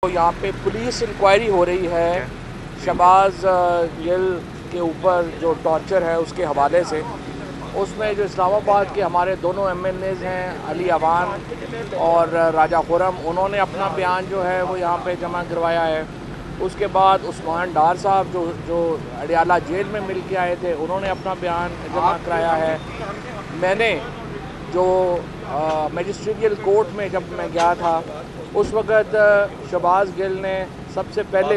तो यहाँ पे पुलिस इंक्वायरी हो रही है शहबाज गिल के ऊपर जो टॉर्चर है उसके हवाले से। उसमें जो इस्लामाबाद के हमारे दोनों एमएलएज हैं अली अवान और राजा खुरम, उन्होंने अपना बयान जो है वो यहाँ पे जमा करवाया है। उसके बाद उस्मान डार साहब जो अडियाला जेल में मिल के आए थे, उन्होंने अपना बयान जमा कराया है। मैंने जो मजिस्ट्रेरियल कोर्ट में जब मैं गया था उस वक़्त शहबाज गिल ने सबसे पहले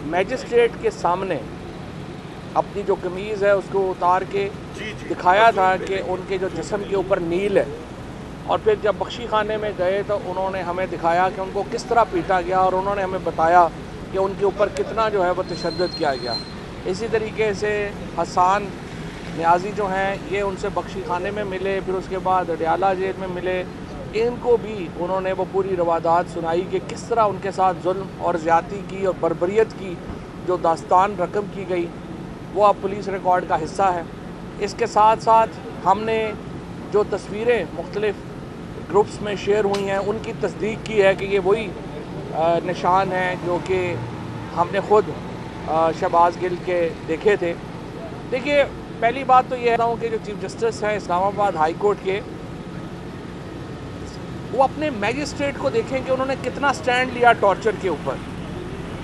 मैजिस्ट्रेट के सामने अपनी जो कमीज़ है उसको उतार के दिखाया था कि उनके जो जिस्म के ऊपर नील है। और फिर जब बख्शी खाने में गए तो उन्होंने हमें दिखाया कि उनको किस तरह पीटा गया और उन्होंने हमें बताया कि उनके ऊपर कितना जो है वो तशद्दुद किया गया। इसी तरीके से हसन न्याजी जो हैं ये उनसे बख्शी खाने में मिले, फिर उसके बाद अडियाला जेल में मिले। इनको भी उन्होंने वो पूरी रवादात सुनाई कि किस तरह उनके साथ जुल्म और ज़्यादती की और बर्बरियत की जो दास्तान रकम की गई वो अब पुलिस रिकॉर्ड का हिस्सा है। इसके साथ साथ हमने जो तस्वीरें मुख्तलिफ़ ग्रुप्स में शेयर हुई हैं उनकी तस्दीक की है कि ये वही निशान हैं जो कि हमने ख़ुद शहबाज गिल के देखे थे। देखिए, पहली बात तो ये है कि जो चीफ जस्टिस हैं इस्लामाबाद हाई कोर्ट के, वो अपने मैजिस्ट्रेट को देखें कि उन्होंने कितना स्टैंड लिया टॉर्चर के ऊपर।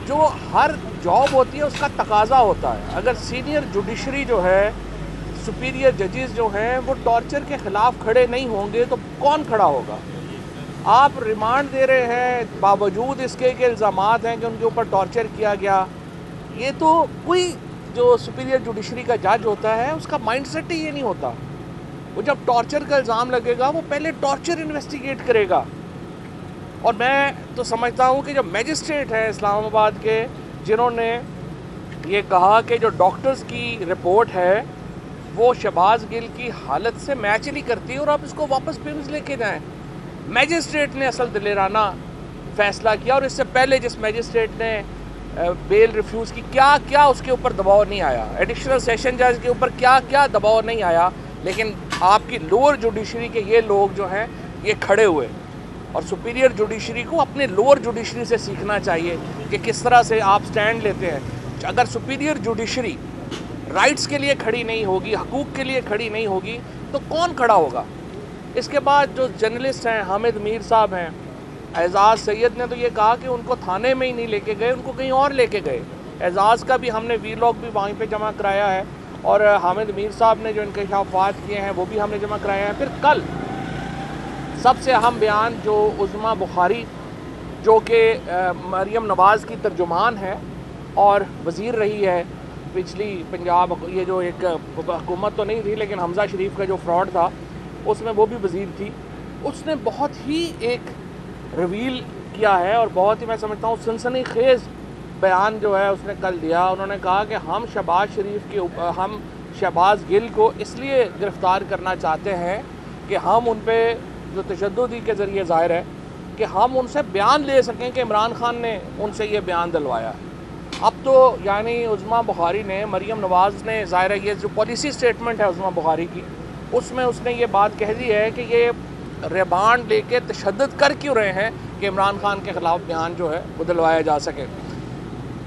जो हर जॉब होती है उसका तकाजा होता है। अगर सीनियर जुडिशरी जो है, सुपीरियर जजेस जो हैं वो टॉर्चर के ख़िलाफ़ खड़े नहीं होंगे तो कौन खड़ा होगा। आप रिमांड दे रहे हैं बावजूद इसके कि इल्ज़ामात हैं कि उनके ऊपर टॉर्चर किया गया। ये तो कोई जो सुपीरियर जुडिशरी का जज होता है उसका माइंडसेट ही ये नहीं होता। वो जब टॉर्चर का इल्ज़ाम लगेगा वो पहले टॉर्चर इन्वेस्टिगेट करेगा। और मैं तो समझता हूँ कि जो मैजिस्ट्रेट हैं इस्लामाबाद के, जिन्होंने ये कहा कि जो डॉक्टर्स की रिपोर्ट है वो शहबाज गिल की हालत से मैच नहीं करती और आप इसको वापस पिम्स लेके जाएं, मैजिस्ट्रेट ने असल दिलेराना फ़ैसला किया। और इससे पहले जिस मैजिस्ट्रेट ने बेल रिफ्यूज़ की, क्या क्या उसके ऊपर दबाव नहीं आया, एडिशनल सेशन जज के ऊपर क्या क्या दबाव नहीं आया। लेकिन आपकी लोअर जुडिशरी के ये लोग जो हैं ये खड़े हुए, और सुपीरियर जुडिशरी को अपने लोअर जुडिशरी से सीखना चाहिए कि किस तरह से आप स्टैंड लेते हैं। अगर सुपीरियर जुडिशरी राइट्स के लिए खड़ी नहीं होगी, हकूक़ के लिए खड़ी नहीं होगी, तो कौन खड़ा होगा। इसके बाद जो जर्नलिस्ट हैं हामिद मीर साहब हैं, एजाज़ सैयद ने तो ये कहा कि उनको थाने में ही नहीं लेके गए, उनको कहीं और लेके गए। एजाज़ का भी हमने वीलॉग भी वहीं पे जमा कराया है और हामिद मीर साहब ने जो इंकशाफात किए हैं वो भी हमने जमा कराया है। फिर कल सबसे अहम बयान जो उज़्मा बुखारी, जो कि मरियम नवाज़ की तर्जुमान है और वज़ीर रही है पिछली पंजाब, ये जो एक हुकूमत तो नहीं थी लेकिन हमज़ा शरीफ का जो फ्रॉड था उसमें वो भी वज़ीर थी, उसने बहुत ही एक रिवील किया है और बहुत ही, मैं समझता हूँ, सनसनीखेज़ बयान जो है उसने कल दिया। उन्होंने कहा कि हम शहबाज शरीफ के ऊपर, हम शहबाज गिल को इसलिए गिरफ़्तार करना चाहते हैं कि हम उन पर जो तशद्दुद के ज़रिए ज़ाहिर है कि हम उनसे बयान ले सकें कि इमरान खान ने उनसे ये बयान दिलवाया। अब तो यानी उज़्मा बुखारी ने, मरियम नवाज़ ने, ज़ाहिर है ये जो पॉलिसी स्टेटमेंट है उज़्मा बुखारी की, उसमें उसने ये बात कह दी है कि ये रिमांड लेके तशद्दुद कर क्यों रहे हैं कि इमरान खान के ख़िलाफ़ बयान जो है वो दिलवाया जा सके।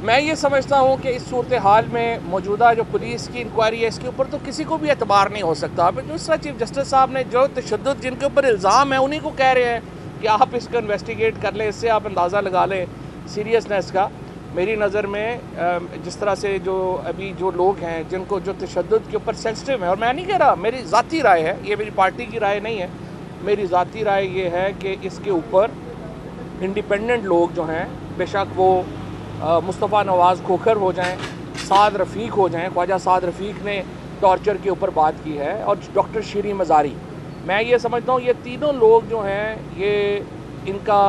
मैं ये समझता हूँ कि इस सूरत हाल में मौजूदा जो पुलिस की इंक्वायरी है इसके ऊपर तो किसी को भी एतबार नहीं हो सकता। अब दूसरा चीफ जस्टिस साहब ने जो तशद्दुद जिनके ऊपर इल्ज़ाम है उन्हीं को कह रहे हैं कि आप इसको इन्वेस्टिगेट कर लें। इससे आप अंदाज़ा लगा लें सीरियसनेस का। मेरी नज़र में जिस तरह से जो अभी जो लोग हैं जिनको जो तशद्दुद के ऊपर सेंसिटिव है, और मैं नहीं कह रहा, मेरी ज़ाती राय है, ये मेरी पार्टी की राय नहीं है, मेरी ज़ाती राय ये है कि इसके ऊपर इंडिपेंडेंट लोग जो हैं, बेशक वो मुस्तफ़ा नवाज़ खोखर हो जाएं, साद रफ़ीक हो जाएं, ख्वाजा साद रफ़ीक ने टॉर्चर के ऊपर बात की है, और डॉक्टर शीरी मज़ारी, मैं ये समझता हूँ ये तीनों लोग जो हैं ये इनका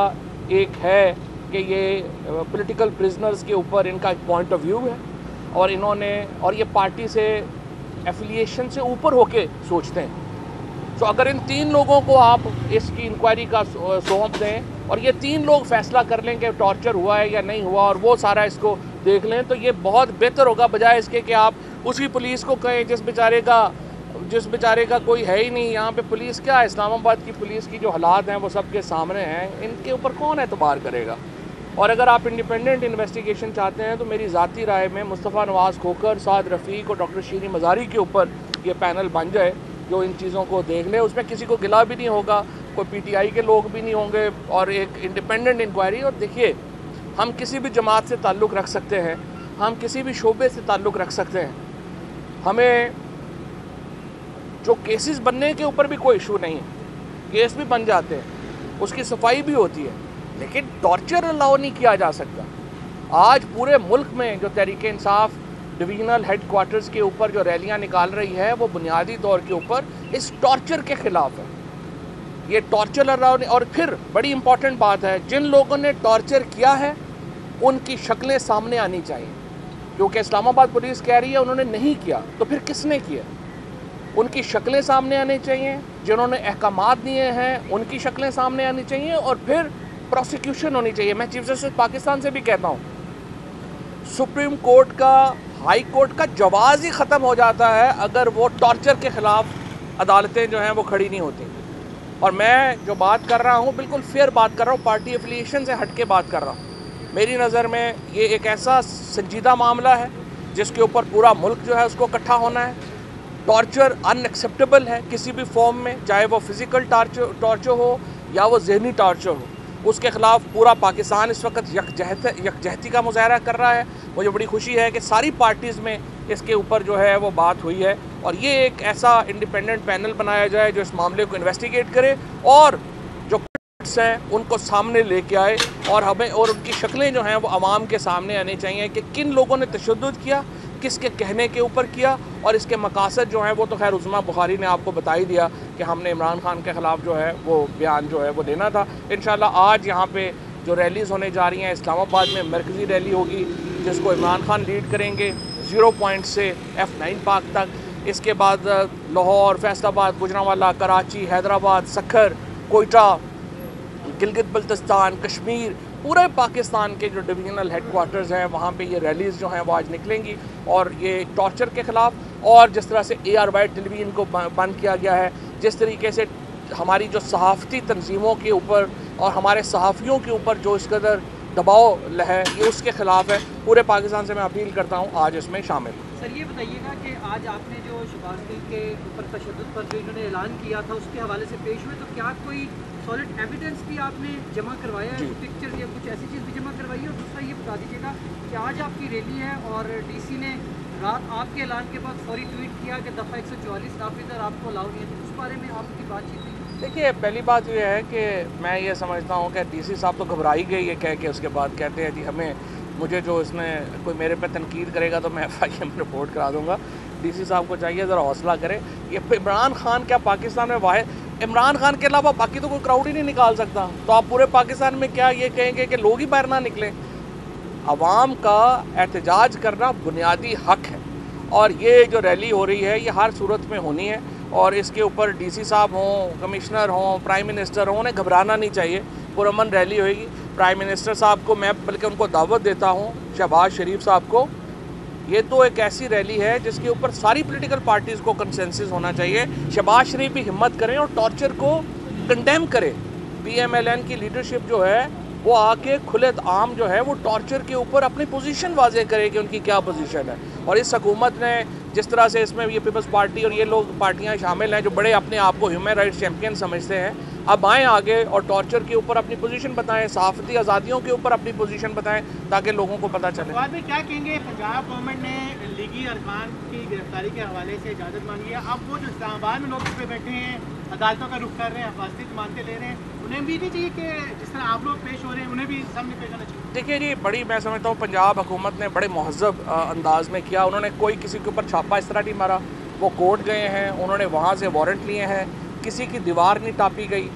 एक है कि ये पॉलिटिकल प्रिजनर्स के ऊपर इनका एक पॉइंट ऑफ व्यू है और इन्होंने, और ये पार्टी से एफिलिएशन से ऊपर होके सोचते हैं। तो अगर इन तीन लोगों को आप इसकी इंक्वायरी का सौंप दें और ये तीन लोग फैसला कर लें कि टॉर्चर हुआ है या नहीं हुआ और वो सारा इसको देख लें, तो ये बहुत बेहतर होगा, बजाय इसके कि आप उसी पुलिस को कहें जिस बेचारे का कोई है ही नहीं। यहाँ पे पुलिस क्या है, इस्लामाबाद की पुलिस की जो हालात हैं वो सबके सामने हैं, इनके ऊपर कौन एतबार करेगा। और अगर आप इंडिपेंडेंट इन्वेस्टिगेशन चाहते हैं तो मेरी ज़ाती राय में मुस्तफ़ा नवाज़ खोखर, साद रफ़ीक और डॉक्टर शीरी मज़ारी के ऊपर ये पैनल बन जाए जो इन चीज़ों को देख ले। उसमें किसी को गिला भी नहीं होगा, कोई पीटीआई के लोग भी नहीं होंगे, और एक इंडिपेंडेंट इंक्वायरी। और देखिए, हम किसी भी जमात से ताल्लुक़ रख सकते हैं, हम किसी भी शोबे से ताल्लुक़ रख सकते हैं, हमें जो केसेस बनने के ऊपर भी कोई इशू नहीं है, केस भी बन जाते हैं, उसकी सफाई भी होती है, लेकिन टॉर्चर अलाउ नहीं किया जा सकता। आज पूरे मुल्क में जो तहरीक इंसाफ डिवीज़नल हेडक्वार्टर्स के ऊपर जो रैलियां निकाल रही है वो बुनियादी तौर के ऊपर इस टॉर्चर के ख़िलाफ़ है। ये टॉर्चर अलाउ नहीं। और फिर बड़ी इंपॉर्टेंट बात है, जिन लोगों ने टॉर्चर किया है उनकी शक्लें सामने आनी चाहिए, क्योंकि इस्लामाबाद पुलिस कह रही है उन्होंने नहीं किया, तो फिर किसने किया? उनकी शक्लें सामने आनी चाहिए, जिन्होंने अहकामात दिए हैं उनकी शक्लें सामने आनी चाहिए, और फिर प्रोसिक्यूशन होनी चाहिए। मैं चीफ जस्टिस पाकिस्तान से भी कहता हूँ, सुप्रीम कोर्ट का, हाई कोर्ट का जवाज़ ही ख़त्म हो जाता है अगर वो टॉर्चर के ख़िलाफ़ अदालतें जो हैं वो खड़ी नहीं होती। और मैं जो बात कर रहा हूँ बिल्कुल फेयर बात कर रहा हूँ, पार्टी एफिलिएशन से हट के बात कर रहा हूँ। मेरी नज़र में ये एक ऐसा संजीदा मामला है जिसके ऊपर पूरा मुल्क जो है उसको इकट्ठा होना है। टॉर्चर अनएक्सेप्टेबल है किसी भी फॉर्म में, चाहे वो फिज़िकल टॉर्चर हो या वो जहनी टॉर्चर हो, उसके ख़िलाफ़ पूरा पाकिस्तान इस वक्त यकजहती का मुजाहरा कर रहा है। मुझे बड़ी खुशी है कि सारी पार्टीज़ में इसके ऊपर जो है वो बात हुई है, और ये एक ऐसा इंडिपेंडेंट पैनल बनाया जाए जो इस मामले को इन्वेस्टिगेट करे और जो हैं उनको सामने लेके आए, और हमें और उनकी शक्लें जो हैं वो आवाम के सामने आनी चाहिए कि किन लोगों ने तशद्दुद किया, किसके कहने के ऊपर किया, और इसके मकासद जो हैं वो तो खैर उस्मा बुखारी ने आपको बता ही दिया कि हमने इमरान खान के ख़िलाफ़ जो है वो बयान जो है वो देना था। इंशाल्लाह आज यहाँ पे जो रैलीज़ होने जा रही हैं, इस्लामाबाद में मरकज़ी रैली होगी जिसको इमरान खान लीड करेंगे 0 पॉइंट से F9 पार्क तक। इसके बाद लाहौर, फैसलाबाद, गुजरांवाला, कराची, हैदराबाद, सखर, कोयटा, गिलगित बल्तिस्तान, कश्मीर, पूरे पाकिस्तान के जो डिवीज़नल हेडक्वार्टर्स हैं वहाँ पे ये रैलीज़ जो हैं वो आज निकलेंगी, और ये टॉर्चर के ख़िलाफ़, और जिस तरह से ARY टेलीविज़न को बंद किया गया है, जिस तरीके से हमारी जो सहाफ़ती तंजीमों के ऊपर और हमारे सहाफ़ियों के ऊपर जो इस कदर दबाव है, ये उसके ख़िलाफ़ है। पूरे पाकिस्तान से मैं अपील करता हूँ आज इसमें शामिल। सर ये बताइएगा कि आज आपने जो शहबाज गिल के ऊपर तशद्दुद पर जो इन्होंने ऐलान किया था उसके हवाले से पेश हुए, तो क्या कोई सॉलिड एविडेंस भी आपने जमा करवाया है, पिक्चर या कुछ ऐसी चीज़ भी जमा करवाई है? और दूसरा ये बता दीजिएगा कि आज आपकी रैली है और DC ने रात आपके ऐलान के बाद फौरी ट्वीट किया कि दफ़ा 144 नाफिज और आपको अलाउ नहीं है, तो उस बारे में आपकी बातचीत हुई? देखिए, पहली बात ये है कि मैं ये समझता हूँ कि DC साहब तो घबरा ही गई है कह के, उसके बाद कहते हैं जी हमें, मुझे जो इसमें कोई मेरे पे तनकीद करेगा तो मैं FIM में रिपोर्ट करा दूँगा। DC साहब को चाहिए ज़रा हौसला करें। ये इमरान खान क्या पाकिस्तान में वाहिद, इमरान खान के अलावा बाकी तो कोई क्राउड ही नहीं निकाल सकता, तो आप पूरे पाकिस्तान में क्या ये कहेंगे कि लोग ही बाहर ना निकलें? अवाम का एहतजाज करना बुनियादी हक है, और ये जो रैली हो रही है ये हर सूरत में होनी है, और इसके ऊपर DC साहब हों, कमिश्नर हों, प्राइम मिनिस्टर हों, उन्हें घबराना नहीं चाहिए। पुरअमन रैली होएगी। प्राइम मिनिस्टर साहब को मैं बल्कि उनको दावत देता हूँ, शहबाज शरीफ साहब को, ये तो एक ऐसी रैली है जिसके ऊपर सारी पॉलिटिकल पार्टीज़ को कंसेंसस होना चाहिए। शहबाज शरीफ भी हिम्मत करें और टॉर्चर को कंडेम करें। PMLN की लीडरशिप जो है वो आके खुले आम जो है वो टॉर्चर के ऊपर अपनी पोजीशन वाजे करे कि उनकी क्या पोजीशन है। और इस हुकूमत ने जिस तरह से इसमें ये पीपल्स पार्टी और ये लोग पार्टियां शामिल हैं जो बड़े अपने आप को ह्यूमन राइट्स चैम्पियन समझते हैं, अब आएँ आगे और टॉर्चर के ऊपर अपनी पोजीशन बताएं, सहाफ़ती आज़ादियों के ऊपर अपनी पोजीशन बताएं, ताकि लोगों को पता चले। बाद में क्या कहेंगे, पंजाब गवर्नमेंट ने लीगी अरकान की गिरफ्तारी के हवाले से इजाज़त मांगी है, अब वो जो इस्लामाबाद में लोग पे बैठे हैं, अदालतों का रुख कर रहे हैं, हिफाजती मानते ले रहे हैं, उन्हें भी नहीं चाहिए कि जिस तरह आप लोग पेश हो रहे हैं उन्हें भी सामने पेश आना चाहिए? देखिए जी, बड़ी मैं समझता हूँ पंजाब हुकूमत ने बड़े महज़ब अंदाज में किया। उन्होंने कोई किसी के ऊपर छापा इस तरह नहीं मारा। वो कोर्ट गए हैं, उन्होंने वहाँ से वारंट लिए हैं, किसी की दीवार नहीं टापी गई,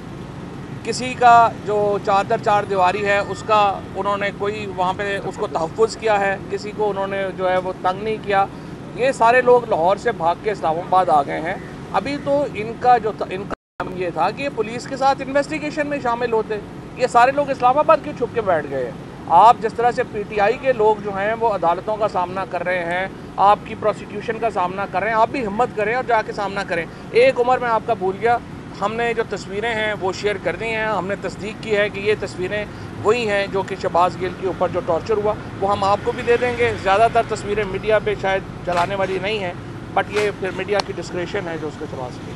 किसी का जो चार दीवारी है उसका उन्होंने कोई वहाँ पे उसको तहफ़्फ़ुज़ किया है, किसी को उन्होंने जो है वो तंग नहीं किया। ये सारे लोग लाहौर से भाग के इस्लामाबाद आ गए हैं। अभी तो इनका काम ये था कि पुलिस के साथ इन्वेस्टिगेशन में शामिल होते। ये सारे लोग इस्लामाबाद क्यों छुप के बैठ गए हैं? आप जिस तरह से PTI के लोग जो हैं वो अदालतों का सामना कर रहे हैं, आपकी प्रोसिक्यूशन का सामना कर रहे हैं, आप भी हिम्मत करें और जाके सामना करें। एक उम्र में आपका भूल गया, हमने जो तस्वीरें हैं वो शेयर कर दी हैं। हमने तस्दीक की है कि ये तस्वीरें वही हैं जो कि शहबाज गिल के ऊपर जो टॉर्चर हुआ वो हम आपको भी दे देंगे। ज़्यादातर तस्वीरें मीडिया पे शायद चलाने वाली नहीं हैं, बट ये फिर मीडिया की डिस्क्रिप्शन है जो उसको चला सके।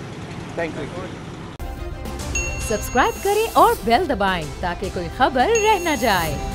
Thank you. सब्सक्राइब करें और बेल दबाएं ताकि कोई खबर रह न जाए।